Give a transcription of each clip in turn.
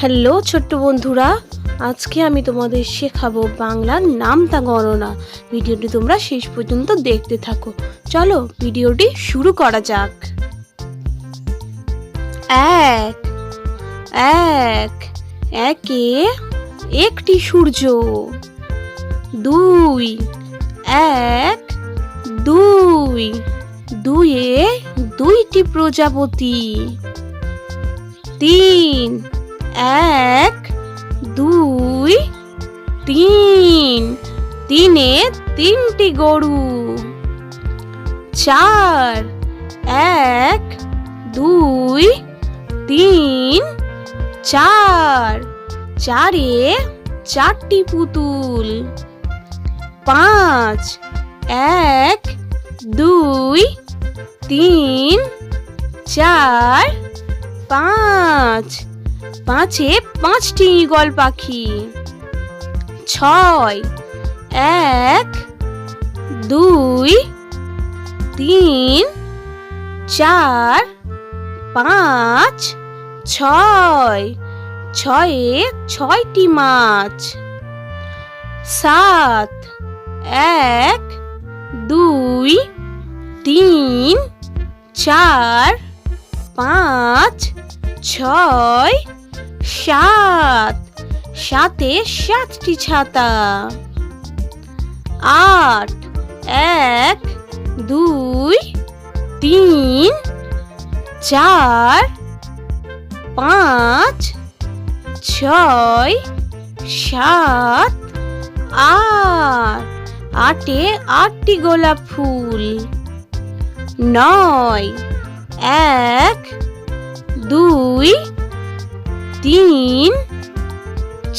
Hello ছোট্ট বন্ধুরা, আজকে আমি তোমাদের শেখাবো বাংলার নামতা গণনা। ভিডিওটি তোমরা শেষ পর্যন্ত দেখতে থাকো। চলো ভিডিওটি শুরু করা যাক। এক এক একে একটি সূর্য। দুই এক দুই দুইয়ে দুইটি প্রজাপতি। তিন এক দুই তিন তিনে তিনটি গরু। চার এক দুই তিন চার চারে চারটি পুতুল। পাঁচ এক দুই তিন চার পাঁচ পাঁচে পাঁচটি ঈগল পাখি। ছয় এক দুই তিন চার পাঁচ ছয় ছয়ে ছয়টি মাছ। সাত এক দুই তিন চার পাঁচ ছয় সাত সাতে সাতটি ছাতা। আট এক দুই তিন চার পাঁচ ছয় সাত আট আটে আটটি গোলাপ ফুল। নয় এক দুই তিন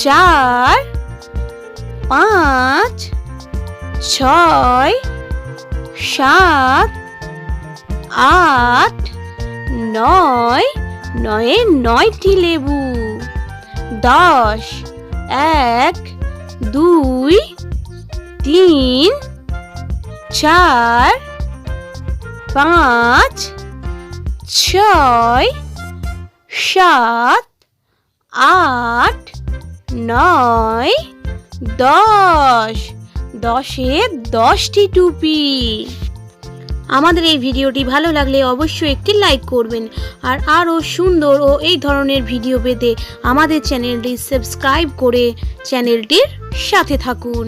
চার পাঁচ ছয় সাত আট নয় নয়ে নয়টি লেবু। দশ এক দুই তিন চার পাঁচ ছয় সাত আট নয় দশ দশে 10টি টুপি। আমাদের এই ভিডিওটি ভালো লাগলে অবশ্যই একটি লাইক করবেন, আর আরও সুন্দর ও এই ধরনের ভিডিও পেতে আমাদের চ্যানেলটি সাবস্ক্রাইব করে চ্যানেলটির সাথে থাকুন।